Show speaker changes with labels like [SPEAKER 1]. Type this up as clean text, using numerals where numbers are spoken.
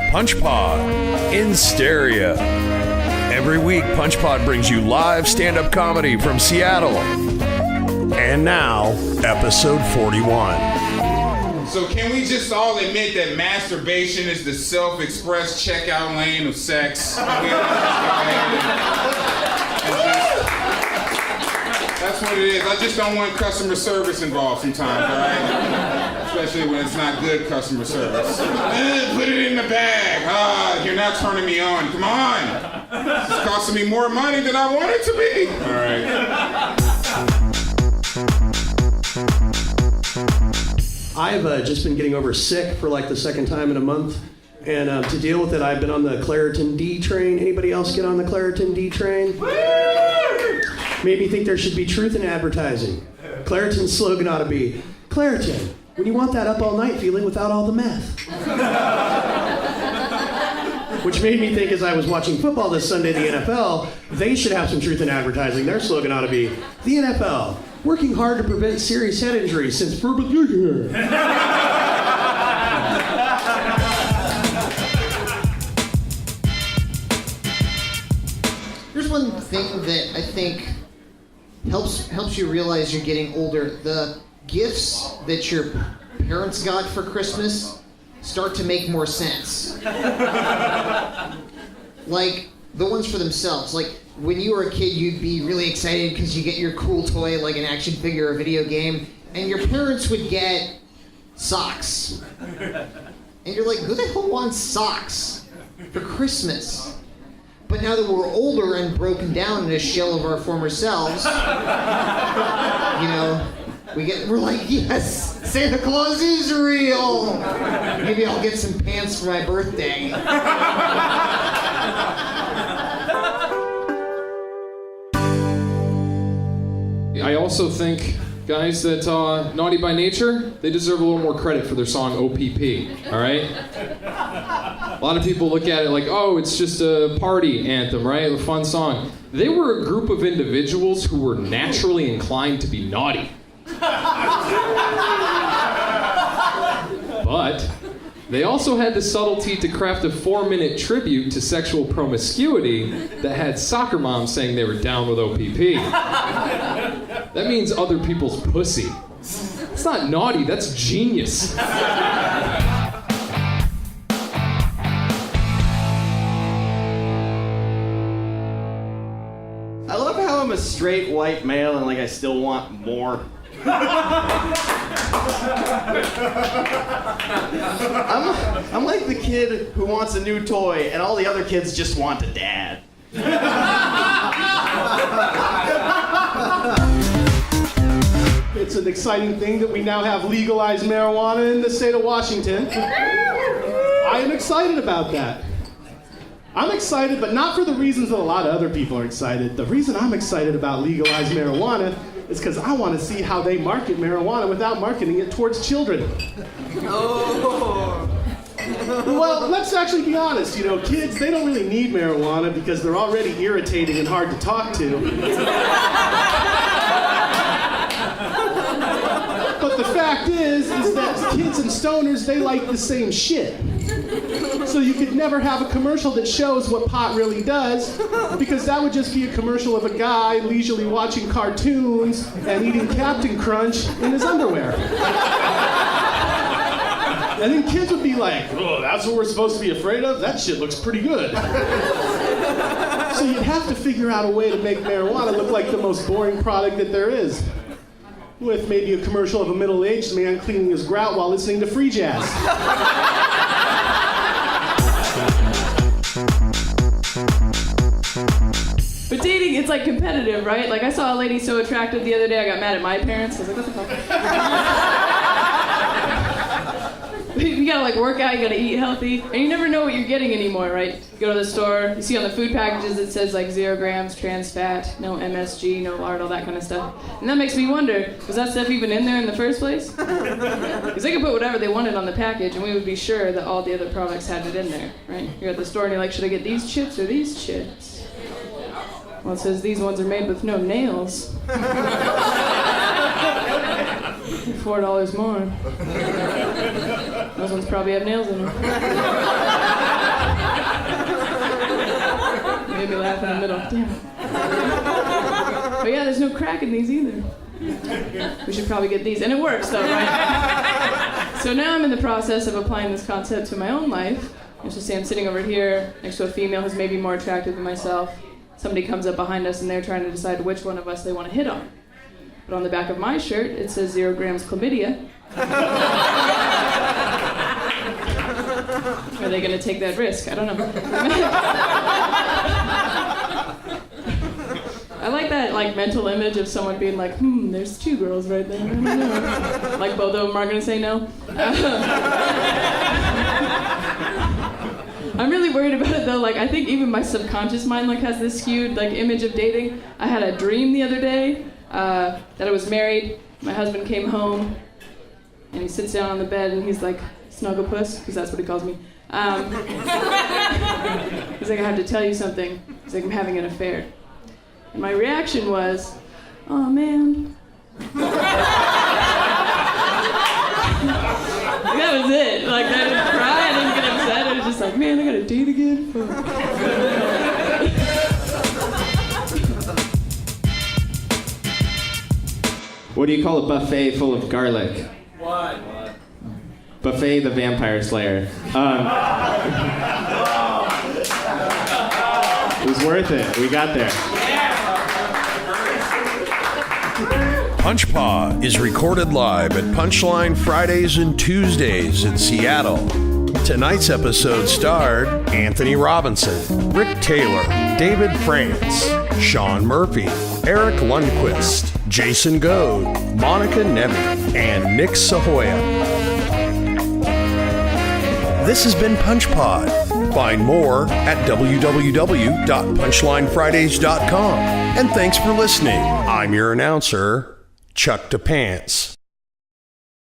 [SPEAKER 1] PunchPod in stereo. Every week, PunchPod brings you live stand-up comedy from Seattle. And now, episode 41.
[SPEAKER 2] So can we just all admit that masturbation is the self-expressed checkout lane of sex? That's what it is. I just don't want customer service involved sometimes, all right? Especially when it's not good customer service. Put it in the bag. You're not turning me on. Come on. This is costing me more money than I want it to be. All right.
[SPEAKER 3] I've just been getting over sick for like the second time in a month. And to deal with it, I've been on the Claritin D train. Anybody else get on the Claritin D train? Made me think there should be truth in advertising. Claritin's slogan ought to be, Claritin, when you want that up all night feeling without all the meth. Which made me think as I was watching football this Sunday, the NFL, they should have some truth in advertising. Their slogan ought to be, the NFL, working hard to prevent serious head injuries since
[SPEAKER 4] There's one thing that I think helps you realize you're getting older. The gifts that your parents got for Christmas start to make more sense. Like the ones for themselves. Like when you were a kid, you'd be really excited because you get your cool toy, like an action figure or a video game, and your parents would get socks. And you're like, who the hell wants socks for Christmas? But now that we're older and broken down in a shell of our former selves, we're like, yes, Santa Claus is real. Maybe I'll get some pants for my birthday.
[SPEAKER 5] I also think, guys, that Naughty by Nature, they deserve a little more credit for their song OPP, all right? A lot of people look at it like, oh, it's just a party anthem, right? A fun song. They were a group of individuals who were naturally inclined to be naughty. But they also had the subtlety to craft a 4-minute tribute to sexual promiscuity that had soccer moms saying they were down with OPP. That means other people's pussy. It's not naughty, that's genius.
[SPEAKER 6] I love how I'm a straight white male and like I still want more. I'm like the kid who wants a new toy and all the other kids just want a dad.
[SPEAKER 3] It's an exciting thing that we now have legalized marijuana in the state of Washington. I am excited about that. I'm excited, but not for the reasons that a lot of other people are excited. The reason I'm excited about legalized marijuana is because I want to see how they market marijuana without marketing it towards children. Well, let's actually be honest. Kids, they don't really need marijuana because they're already irritating and hard to talk to. But the fact is that kids and stoners, they like the same shit. So you could never have a commercial that shows what pot really does, because that would just be a commercial of a guy leisurely watching cartoons and eating Captain Crunch in his underwear. And then kids would be like, oh, that's what we're supposed to be afraid of? That shit looks pretty good. So you'd have to figure out a way to make marijuana look like the most boring product that there is. With maybe a commercial of a middle-aged man cleaning his grout while listening to free jazz.
[SPEAKER 7] But dating, it's like competitive, right? Like I saw a lady so attractive the other day, I got mad at my parents. I was like, what the fuck? You gotta like work out, you gotta eat healthy, and you never know what you're getting anymore, right? You go to the store, you see on the food packages it says like 0 grams, trans fat, no MSG, no lard, all that kind of stuff. And that makes me wonder, was that stuff even in there in the first place? Because they could put whatever they wanted on the package and we would be sure that all the other products had it in there, right? You're at the store and you're like, should I get these chips or these chips? Well, it says these ones are made with no nails. $4 more. Those ones probably have nails in them. made me laugh in the middle. Damn. But yeah, there's no crack in these either. We should probably get these. And it works though, right? So now I'm in the process of applying this concept to my own life. Let's just say I'm sitting over here next to a female who's maybe more attractive than myself. Somebody comes up behind us and they're trying to decide which one of us they want to hit on. But on the back of my shirt, it says 0 grams chlamydia. Are they going to take that risk? I don't know. I like that mental image of someone being like, there's 2 girls right there. I don't know. Like both of them are going to say no. I'm really worried about it though. I think even my subconscious mind has this skewed image of dating. I had a dream the other day that I was married. My husband came home and he sits down on the bed and he's like, Snugglepuss, because that's what he calls me. He's like, I have to tell you something. He's like, I'm having an affair. And my reaction was, oh man. That was it. I didn't cry, I didn't get upset. I was just like, man, I gotta date again.
[SPEAKER 6] What do you call a buffet full of garlic?
[SPEAKER 8] What?
[SPEAKER 6] Buffet the Vampire Slayer. It was worth it. We got there.
[SPEAKER 1] Punchpaw is recorded live at Punchline Fridays and Tuesdays in Seattle. Tonight's episode starred Anthony Robinson, Rick Taylor, David France, Sean Murphy, Eric Lundquist, Jason Goad, Monica Nevy, and Nick Sahoya. This has been Punchpod. Find more at www.punchlinefridays.com. And thanks for listening. I'm your announcer, Chuck DePants.